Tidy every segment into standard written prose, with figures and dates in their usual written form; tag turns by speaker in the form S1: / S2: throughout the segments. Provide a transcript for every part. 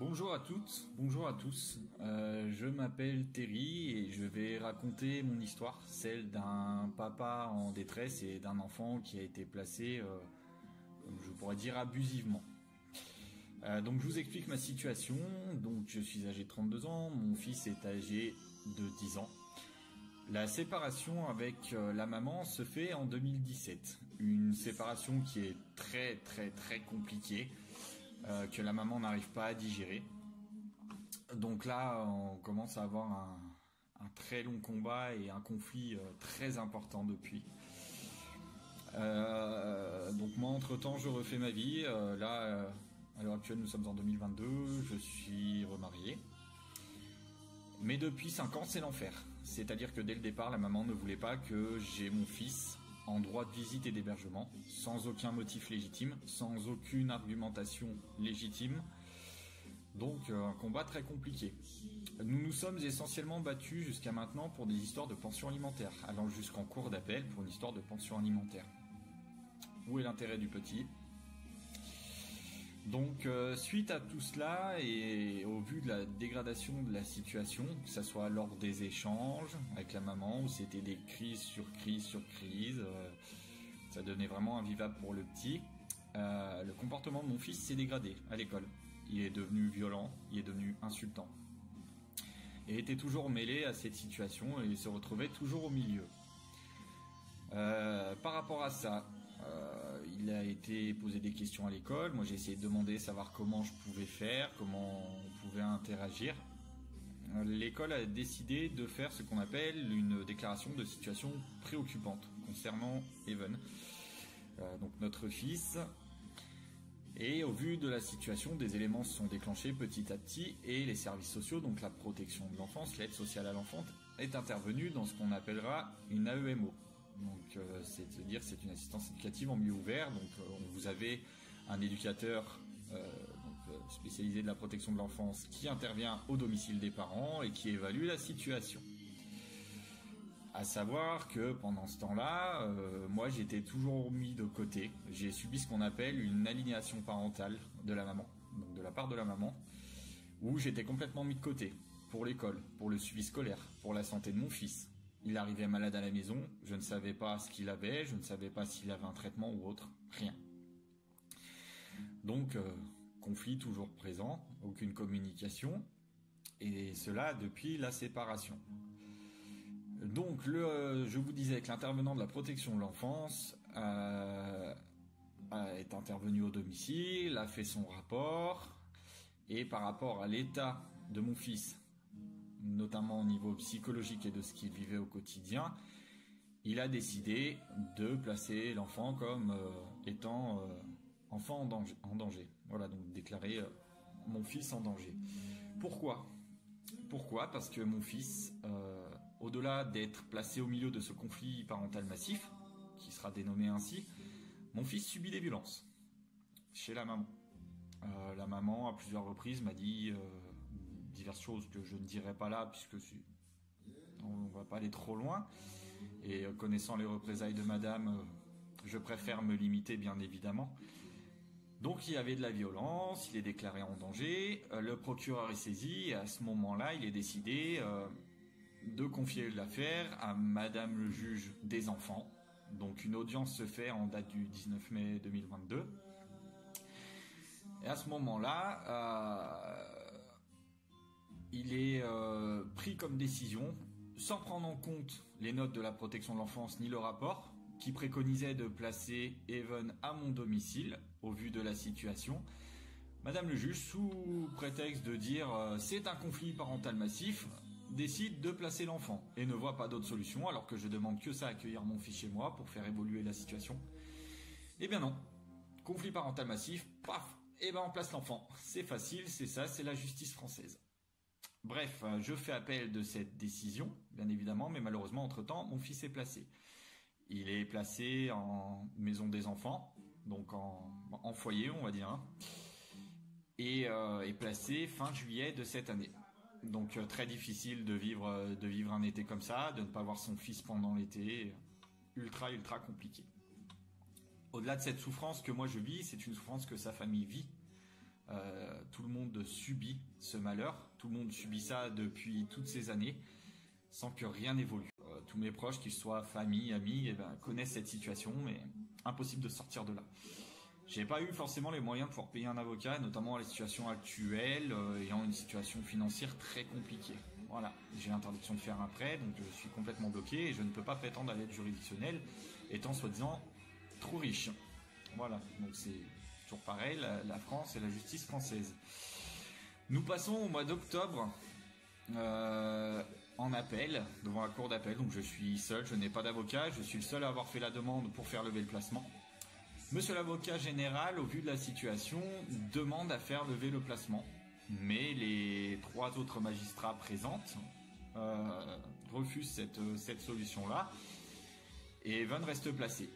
S1: Bonjour à toutes, bonjour à tous. Je m'appelle Terry et je vais raconter mon histoire, celle d'un papa en détresse et d'un enfant qui a été placé, je pourrais dire abusivement. Donc je vous explique ma situation. Donc je suis âgé de 32 ans, mon fils est âgé de 10 ans. La séparation avec la maman se fait en 2017. Une séparation qui est très compliquée, que la maman n'arrive pas à digérer. Donc là, on commence à avoir un très long combat et un conflit très important depuis. Donc moi, entre-temps, je refais ma vie. À l'heure actuelle, nous sommes en 2022, je suis remarié. Mais depuis 5 ans, c'est l'enfer. C'est-à-dire que dès le départ, la maman ne voulait pas que j'ai mon fils en droit de visite et d'hébergement, sans aucun motif légitime, sans aucune argumentation légitime. Donc un combat très compliqué. Nous nous sommes essentiellement battus jusqu'à maintenant pour des histoires de pension alimentaire, allant jusqu'en cour d'appel pour une histoire de pension alimentaire. Où est l'intérêt du petit ? Donc suite à tout cela et au vu de la dégradation de la situation, que ce soit lors des échanges avec la maman où c'était des crises sur crises, ça devenait vraiment invivable pour le petit, le comportement de mon fils s'est dégradé à l'école. Il est devenu violent, il est devenu insultant. Et était toujours mêlé à cette situation et se retrouvait toujours au milieu. Par rapport à ça, il a été posé des questions à l'école. Moi, j'ai essayé de demander, savoir comment je pouvais faire, comment on pouvait interagir. L'école a décidé de faire ce qu'on appelle une déclaration de situation préoccupante concernant Evan, donc notre fils. Et au vu de la situation, des éléments se sont déclenchés petit à petit et les services sociaux, donc la protection de l'enfance, l'aide sociale à l'enfance, est intervenue dans ce qu'on appellera une AEMO. Donc c'est-à-dire c'est une assistance éducative en milieu ouvert. Donc vous avez un éducateur spécialisé de la protection de l'enfance qui intervient au domicile des parents et qui évalue la situation. À savoir que pendant ce temps-là, moi j'étais toujours mis de côté. J'ai subi ce qu'on appelle une aliénation parentale de la maman, donc de la part de la maman, où j'étais complètement mis de côté pour l'école, pour le suivi scolaire, pour la santé de mon fils. Il arrivait malade à la maison, je ne savais pas ce qu'il avait, je ne savais pas s'il avait un traitement ou autre, rien. Donc conflit toujours présent, aucune communication, et cela depuis la séparation. Donc, je vous disais que l'intervenant de la protection de l'enfance est intervenu au domicile, a fait son rapport, et par rapport à l'état de mon fils, notamment au niveau psychologique et de ce qu'il vivait au quotidien, il a décidé de placer l'enfant comme étant enfant en danger. Voilà, donc déclarer mon fils en danger. Pourquoi ? Parce que mon fils, au-delà d'être placé au milieu de ce conflit parental massif, qui sera dénommé ainsi, mon fils subit des violences chez la maman. La maman, à plusieurs reprises, m'a dit diverses choses que je ne dirai pas là, puisque on ne va pas aller trop loin. Et connaissant les représailles de madame, je préfère me limiter, bien évidemment. Donc il y avait de la violence, il est déclaré en danger, le procureur est saisi et à ce moment-là, il est décidé de confier l'affaire à madame le juge des enfants. Donc une audience se fait en date du 19 mai 2022. Et à ce moment-là, il est pris comme décision, sans prendre en compte les notes de la protection de l'enfance ni le rapport, qui préconisait de placer Evan à mon domicile, au vu de la situation. Madame le juge, sous prétexte de dire c'est un conflit parental massif, décide de placer l'enfant et ne voit pas d'autre solution, alors que je demande que ça, accueillir mon fils chez moi pour faire évoluer la situation. Eh bien non, conflit parental massif, paf, et ben on place l'enfant. C'est facile, c'est ça, c'est la justice française. Bref, je fais appel de cette décision, bien évidemment, mais malheureusement, entre-temps, mon fils est placé. Il est placé en maison des enfants, donc en foyer, on va dire, hein, et est placé fin juillet de cette année. Donc très difficile de vivre un été comme ça, de ne pas voir son fils pendant l'été, ultra compliqué. Au-delà de cette souffrance que moi je vis, c'est une souffrance que sa famille vit. Tout le monde subit ce malheur, tout le monde subit ça depuis toutes ces années, sans que rien n'évolue. Tous mes proches, qu'ils soient famille, amis, connaissent cette situation, mais impossible de sortir de là. J'ai pas eu forcément les moyens de pouvoir payer un avocat, notamment à la situation actuelle, ayant une situation financière très compliquée. Voilà, j'ai l'interdiction de faire un prêt, donc je suis complètement bloqué et je ne peux pas prétendre à l'aide juridictionnelle, étant soi-disant trop riche. Voilà, donc c'est toujours pareil, la France et la justice française. Nous passons au mois d'octobre en appel, devant la cour d'appel, donc je suis seul, je n'ai pas d'avocat, je suis le seul à avoir fait la demande pour faire lever le placement. Monsieur l'avocat général, au vu de la situation, demande à faire lever le placement, mais les 3 autres magistrats présents refusent cette solution-là et Even reste placé.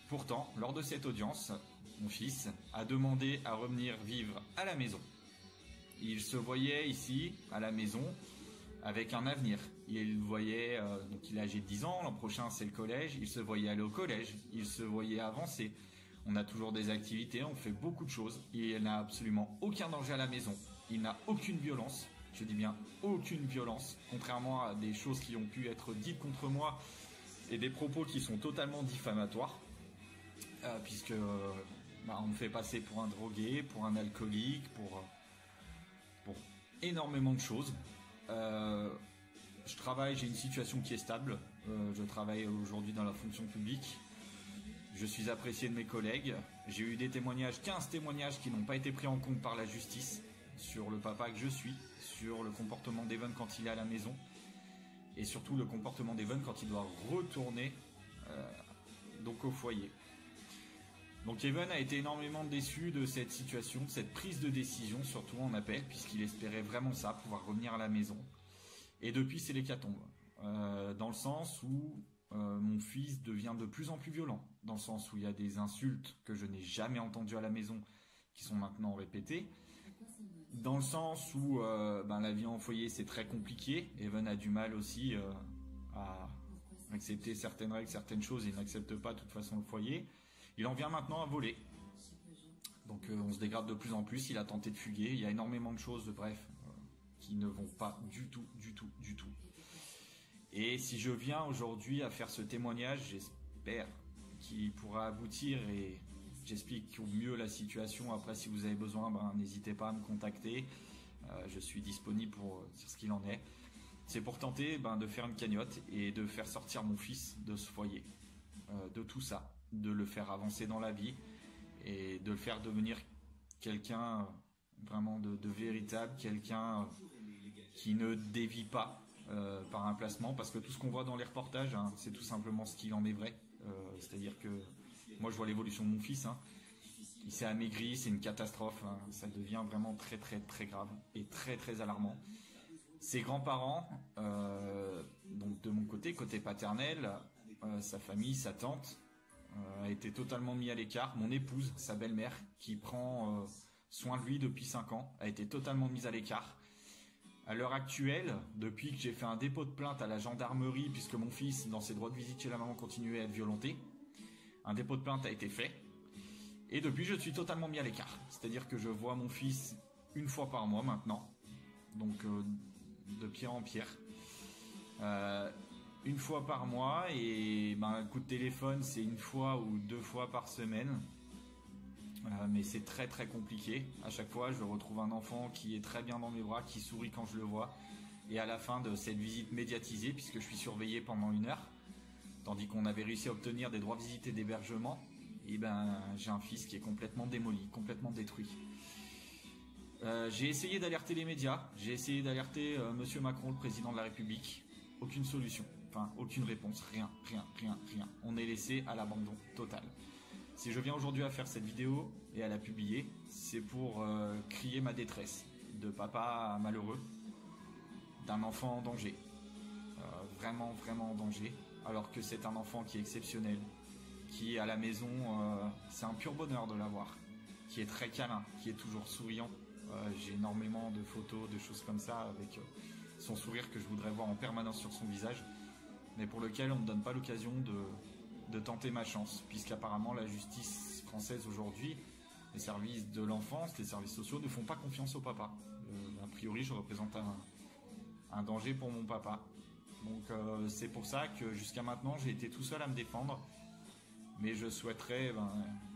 S1: Pourtant, lors de cette audience, mon fils a demandé à revenir vivre à la maison. Il se voyait ici, à la maison, avec un avenir. Il voyait, donc il est âgé de 10 ans, l'an prochain c'est le collège, il se voyait aller au collège, il se voyait avancer. On a toujours des activités, on fait beaucoup de choses. Il n'a absolument aucun danger à la maison. Il n'a aucune violence. Je dis bien aucune violence. Contrairement à des choses qui ont pu être dites contre moi et des propos qui sont totalement diffamatoires. Puisque on me fait passer pour un drogué, pour un alcoolique, pour énormément de choses. Je travaille, j'ai une situation qui est stable. Je travaille aujourd'hui dans la fonction publique. Je suis apprécié de mes collègues. J'ai eu des témoignages, 15 témoignages qui n'ont pas été pris en compte par la justice sur le papa que je suis, sur le comportement d'Even quand il est à la maison et surtout le comportement d'Even quand il doit retourner donc au foyer. Donc Evan a été énormément déçu de cette situation, de cette prise de décision, surtout en appel, puisqu'il espérait vraiment ça, pouvoir revenir à la maison. Et depuis, c'est l'hécatombe. Dans le sens où mon fils devient de plus en plus violent, dans le sens où il y a des insultes que je n'ai jamais entendues à la maison, qui sont maintenant répétées, dans le sens où la vie en foyer c'est très compliqué. Evan a du mal aussi à accepter certaines règles, certaines choses, et il n'accepte pas de toute façon le foyer. Il en vient maintenant à voler. Donc on se dégrade de plus en plus, il a tenté de fuguer, il y a énormément de choses, qui ne vont pas du tout. Et si je viens aujourd'hui à faire ce témoignage, j'espère qu'il pourra aboutir et j'explique au mieux la situation. Après, si vous avez besoin, n'hésitez pas à me contacter. Je suis disponible pour dire ce qu'il en est. C'est pour tenter de faire une cagnotte et de faire sortir mon fils de ce foyer, de tout ça, de le faire avancer dans la vie et de le faire devenir quelqu'un vraiment de véritable, quelqu'un qui ne dévie pas par un placement, parce que tout ce qu'on voit dans les reportages, c'est tout simplement ce qu'il en est vrai. C'est-à-dire que moi je vois l'évolution de mon fils, il s'est amaigri, c'est une catastrophe, ça devient vraiment très très très grave et très très alarmant. Ses grands-parents, donc de mon côté paternel, sa famille, sa tante, a été totalement mis à l'écart. Mon épouse, sa belle-mère, qui prend soin de lui depuis 5 ans, a été totalement mise à l'écart. À l'heure actuelle, depuis que j'ai fait un dépôt de plainte à la gendarmerie, puisque mon fils, dans ses droits de visite chez la maman, continuait à être violenté, un dépôt de plainte a été fait. Et depuis, je suis totalement mis à l'écart. C'est-à-dire que je vois mon fils 1 fois par mois maintenant. Donc, de pierre en pierre. 1 fois par mois, et un coup de téléphone, c'est 1 fois ou 2 fois par semaine. Mais c'est très très compliqué. À chaque fois, je retrouve un enfant qui est très bien dans mes bras, qui sourit quand je le vois. Et à la fin de cette visite médiatisée, puisque je suis surveillé pendant 1 heure, tandis qu'on avait réussi à obtenir des droits de visite et d'hébergement, et j'ai un fils qui est complètement démoli, complètement détruit. J'ai essayé d'alerter les médias, j'ai essayé d'alerter Monsieur Macron, le président de la République. Aucune solution, aucune réponse, rien. On est laissé à l'abandon total. Si je viens aujourd'hui à faire cette vidéo et à la publier, c'est pour crier ma détresse de papa malheureux, d'un enfant en danger, vraiment en danger, alors que c'est un enfant qui est exceptionnel, qui à la maison, c'est un pur bonheur de l'avoir, qui est très câlin, qui est toujours souriant. J'ai énormément de photos, de choses comme ça avec son sourire que je voudrais voir en permanence sur son visage, mais pour lequel on ne me donne pas l'occasion de tenter ma chance, puisqu'apparemment la justice française aujourd'hui les services de l'enfance, les services sociaux ne font pas confiance au papa. A priori, je représente un danger pour mon papa. Donc c'est pour ça que jusqu'à maintenant, j'ai été tout seul à me défendre. Mais je souhaiterais,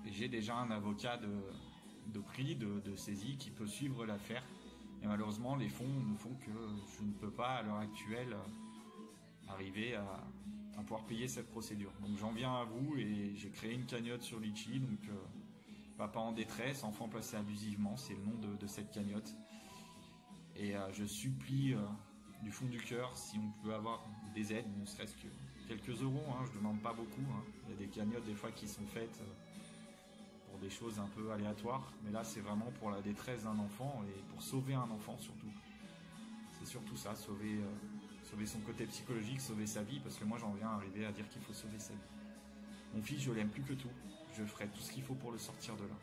S1: j'ai déjà un avocat de prix, de saisie qui peut suivre l'affaire. Et malheureusement, les fonds font que je ne peux pas à l'heure actuelle arriver à pouvoir payer cette procédure. Donc j'en viens à vous et j'ai créé une cagnotte sur Litchi. Donc papa en détresse, enfant placé abusivement, c'est le nom de cette cagnotte. Et je supplie du fond du cœur si on peut avoir des aides, ne serait-ce que quelques euros, hein, je ne demande pas beaucoup. Hein. Il y a des cagnottes des fois qui sont faites pour des choses un peu aléatoires, mais là c'est vraiment pour la détresse d'un enfant et pour sauver un enfant surtout. C'est surtout ça, sauver son côté psychologique, sauver sa vie, parce que moi j'en viens à arriver à dire qu'il faut sauver sa vie. Mon fils, je l'aime plus que tout, je ferai tout ce qu'il faut pour le sortir de là.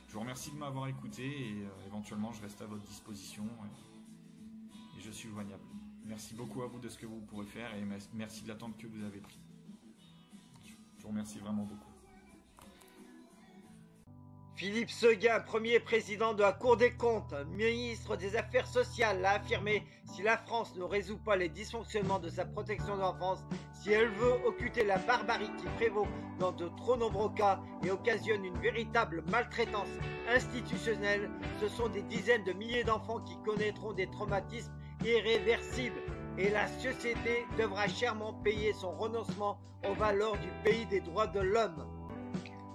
S1: Je vous remercie de m'avoir écouté et éventuellement je reste à votre disposition et je suis joignable. Merci beaucoup à vous de ce que vous pourrez faire et merci de l'attente que vous avez pris. Je vous remercie vraiment beaucoup.
S2: Philippe Séguin, premier président de la Cour des comptes, ministre des Affaires sociales, a affirmé « Si la France ne résout pas les dysfonctionnements de sa protection de l'enfance, si elle veut occulter la barbarie qui prévaut dans de trop nombreux cas et occasionne une véritable maltraitance institutionnelle, ce sont des dizaines de milliers d'enfants qui connaîtront des traumatismes irréversibles et la société devra chèrement payer son renoncement aux valeurs du pays des droits de l'homme. »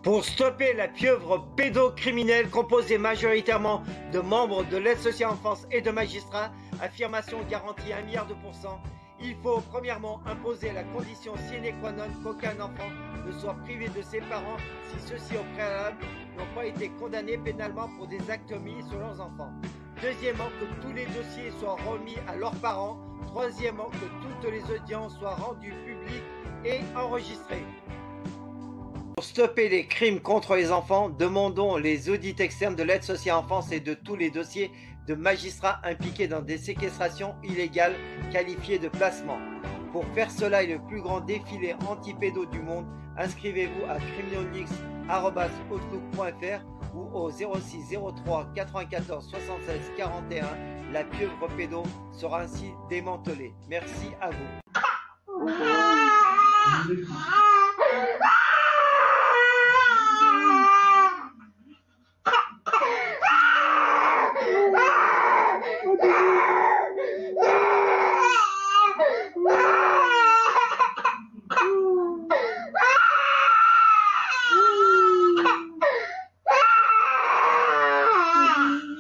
S2: Pour stopper la pieuvre pédocriminelle composée majoritairement de membres de l'aide sociale en enfance et de magistrats, affirmation garantie 1 milliard de %, il faut premièrement imposer la condition sine qua non qu'aucun enfant ne soit privé de ses parents si ceux-ci au préalable n'ont pas été condamnés pénalement pour des actes mis sur leurs enfants. Deuxièmement, que tous les dossiers soient remis à leurs parents. Troisièmement, que toutes les audiences soient rendues publiques et enregistrées. Pour stopper les crimes contre les enfants, demandons les audits externes de l'aide sociale à l'enfance et de tous les dossiers de magistrats impliqués dans des séquestrations illégales qualifiées de placement. Pour faire cela et le plus grand défilé anti-pédo du monde, inscrivez-vous à criminalix@outlook.fr ou au 06 03 94 76 41. La pieuvre pédo sera ainsi démantelée. Merci à vous.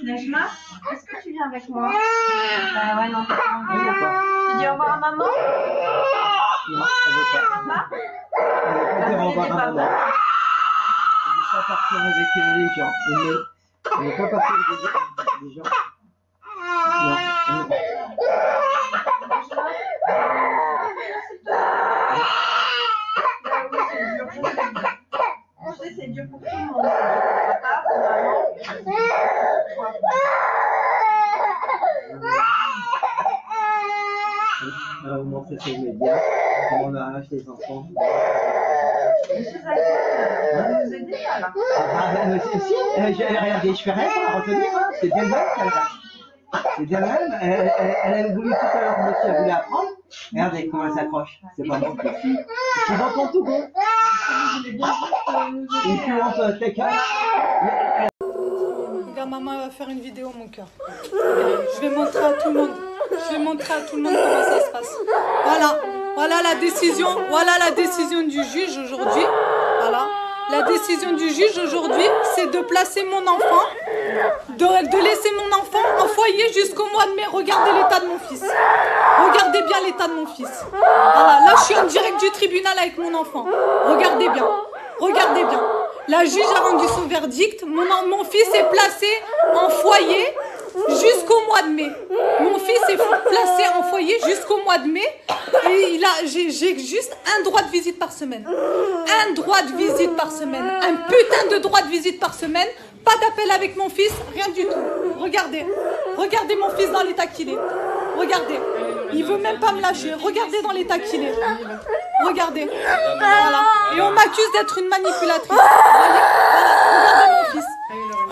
S3: Najma, est-ce que tu viens avec moi? Bah ouais, non, t'as pas envie. Tu dis au revoir à maman?
S4: Non, elle veut pas.
S3: Papa?
S4: Elle veut pas dire au revoir à maman. Elle veut pas partir avec les gens. Elle veut pas partir avec les gens. Non.
S3: C'est dur pour tout le monde. Papa, pour maman.
S4: Vous montrez sur les médias comment on arrache les enfants.
S3: Vous êtes déjà là.
S4: Si, regardez, je fais rien pour la retenir. Hein. C'est bien même qu'elle arrache. C'est bien même. Elle a voulu tout à l'heure, monsieur a voulu apprendre. Regardez comment elle s'accroche. C'est pas bon. C'est dans ton tout beau. Et puis on peut quelqu'un.
S5: Regarde, maman va faire une vidéo, mon cœur. Je vais montrer à tout le monde. Je vais montrer à tout le monde comment ça se passe. Voilà. Voilà la décision. Voilà la décision du juge aujourd'hui. Voilà. La décision du juge aujourd'hui, c'est de placer mon enfant, de laisser mon enfant en foyer jusqu'au mois de mai. Regardez l'état de mon fils. Regardez bien l'état de mon fils. Voilà. Là, je suis en direct du tribunal avec mon enfant. Regardez bien. Regardez bien. La juge a rendu son verdict. Mon fils est placé en foyer jusqu'au mois de mai. Mon fils est placé en foyer jusqu'au mois de mai. Et j'ai juste un droit de visite par semaine. Un droit de visite par semaine. Un putain de droit de visite par semaine. Pas d'appel avec mon fils, rien du tout. Regardez. Regardez mon fils dans l'état qu'il est. Regardez. Il veut même pas me lâcher. Regardez dans l'état qu'il est. Regardez. Voilà. Et on m'accuse d'être une manipulatrice. Voilà. Regardez mon fils.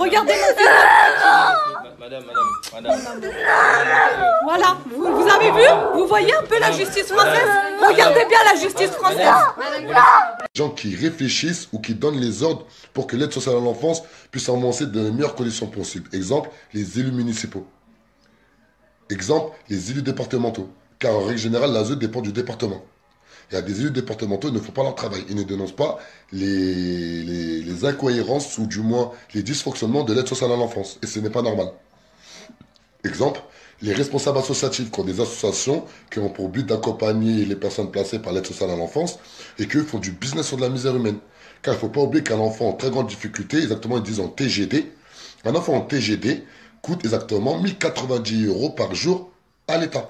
S5: Regardez mon fils.
S6: Madame.
S5: Voilà, vous avez vu? Vous voyez un peu la justice française? Regardez bien la justice française.
S7: Gens qui réfléchissent ou qui donnent les ordres pour que l'aide sociale à l'enfance puisse avancer dans les meilleures conditions possibles. Exemple, les élus municipaux. Exemple, les élus départementaux. Car en règle générale, l'ASE dépend du département. Il y a des élus départementaux, ils ne font pas leur travail. Ils ne dénoncent pas les incohérences ou du moins les dysfonctionnements de l'aide sociale à l'enfance. Et ce n'est pas normal. Exemple, les responsables associatifs qui ont des associations qui ont pour but d'accompagner les personnes placées par l'aide sociale à l'enfance et qui font du business sur de la misère humaine. Car il ne faut pas oublier qu'un enfant en très grande difficulté, exactement ils disent en TGD, un enfant en TGD coûte exactement 1090 € par jour à l'État.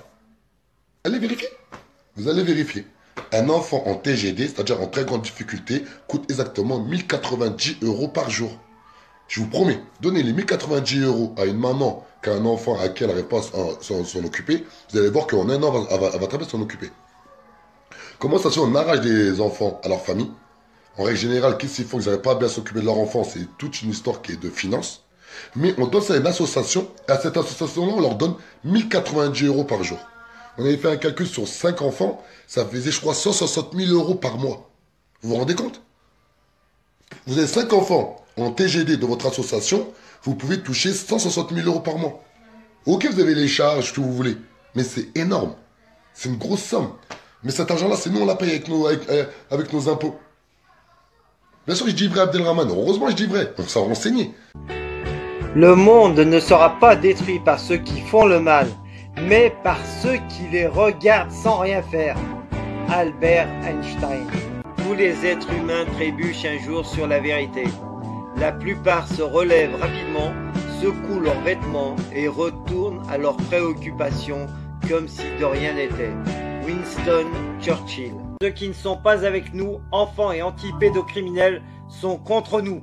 S7: Allez vérifier. Vous allez vérifier. Un enfant en TGD, c'est-à-dire en très grande difficulté, coûte exactement 1090 € par jour. Je vous promets, donnez les 1090 € à une maman qui a un enfant à qui elle n'arrive pas à s'en occuper, vous allez voir qu'en un an, elle va très bien s'en occuper. Comment ça se fait, on arrache des enfants à leur famille? En règle générale, qu'est-ce qu'ils font? Ils n'arrivent pas à bien s'occuper de leur enfant, c'est toute une histoire qui est de finance. Mais on donne ça à une association, et à cette association-là, on leur donne 1090 € par jour. On avait fait un calcul sur 5 enfants, ça faisait, je crois, 160 000 € par mois. Vous vous rendez compte? Vous avez 5 enfants en TGD de votre association, vous pouvez toucher 160 000 € par mois. Ok, vous avez les charges, que vous voulez, mais c'est énorme. C'est une grosse somme. Mais cet argent-là, c'est nous, on la paye avec nos impôts. Bien sûr, je dis vrai, Abdelrahman. Heureusement, je dis vrai. On s'est renseigné.
S2: Le monde ne sera pas détruit par ceux qui font le mal, mais par ceux qui les regardent sans rien faire. Albert Einstein. Tous les êtres humains trébuchent un jour sur la vérité. La plupart se relèvent rapidement, secouent leurs vêtements et retournent à leurs préoccupations comme si de rien n'était. Winston Churchill. Ceux qui ne sont pas avec nous, enfants et anti-pédocriminels, sont contre nous.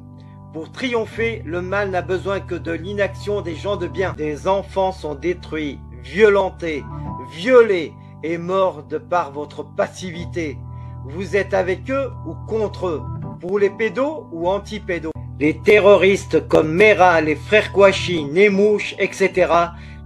S2: Pour triompher, le mal n'a besoin que de l'inaction des gens de bien. Des enfants sont détruits, violentés, violés et morts de par votre passivité. Vous êtes avec eux ou contre eux? Pour les pédos ou anti-pédos? Les terroristes comme Mera, les frères Kouachi, Nemouche, etc.,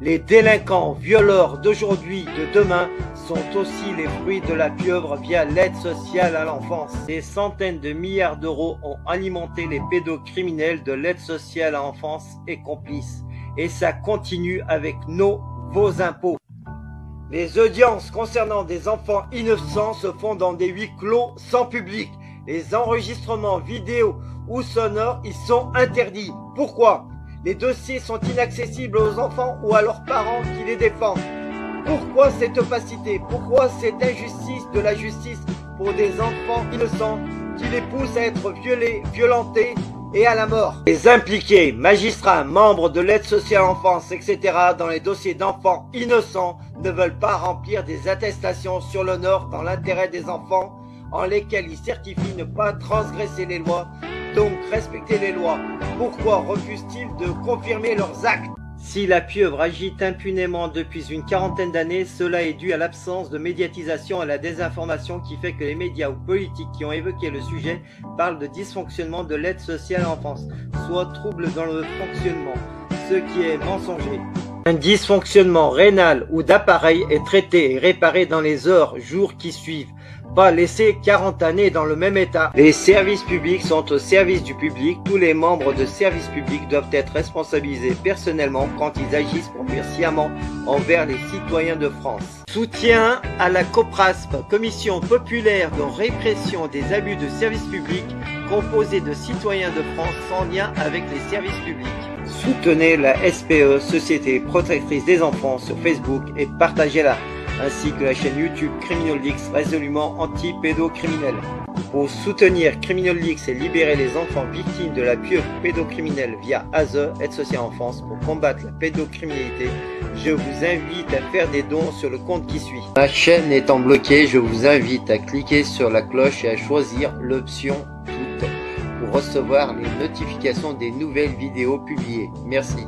S2: les délinquants violeurs d'aujourd'hui, de demain, sont aussi les fruits de la pieuvre via l'aide sociale à l'enfance. Des centaines de milliards d'euros ont alimenté les pédocriminels de l'aide sociale à l'enfance et complices. Et ça continue avec vos impôts. Les audiences concernant des enfants innocents se font dans des huis clos sans public. Les enregistrements vidéo ou sonores, ils sont interdits. Pourquoi? Les dossiers sont inaccessibles aux enfants ou à leurs parents qui les défendent. Pourquoi cette opacité? Pourquoi cette injustice de la justice pour des enfants innocents qui les pousse à être violés, violentés et à la mort? Les impliqués, magistrats, membres de l'aide sociale à l'enfance, etc. dans les dossiers d'enfants innocents ne veulent pas remplir des attestations sur l'honneur dans l'intérêt des enfants en lesquels ils certifient ne pas transgresser les lois, donc respecter les lois. Pourquoi refusent-ils de confirmer leurs actes? Si la pieuvre agite impunément depuis une quarantaine d'années, cela est dû à l'absence de médiatisation et à la désinformation qui fait que les médias ou politiques qui ont évoqué le sujet parlent de dysfonctionnement de l'aide sociale à l'enfance, soit trouble dans le fonctionnement, ce qui est mensonger. Un dysfonctionnement rénal ou d'appareil est traité et réparé dans les heures, jours qui suivent. Pas laisser 40 années dans le même état. Les services publics sont au service du public. Tous les membres de services publics doivent être responsabilisés personnellement quand ils agissent pour faire sciemment envers les citoyens de France. Soutien à la COPRASP, Commission populaire de répression des abus de services publics, composée de citoyens de France sans lien avec les services publics. Soutenez la SPE, Société protectrice des enfants, sur Facebook et partagez-la, ainsi que la chaîne YouTube CriminalX, résolument anti-pédocriminel. Pour soutenir CriminalX et libérer les enfants victimes de la pieuvre pédocriminelle via ASE, Aide sociale à l'enfance, pour combattre la pédocriminalité, je vous invite à faire des dons sur le compte qui suit. Ma chaîne étant bloquée, je vous invite à cliquer sur la cloche et à choisir l'option toutes pour recevoir les notifications des nouvelles vidéos publiées. Merci.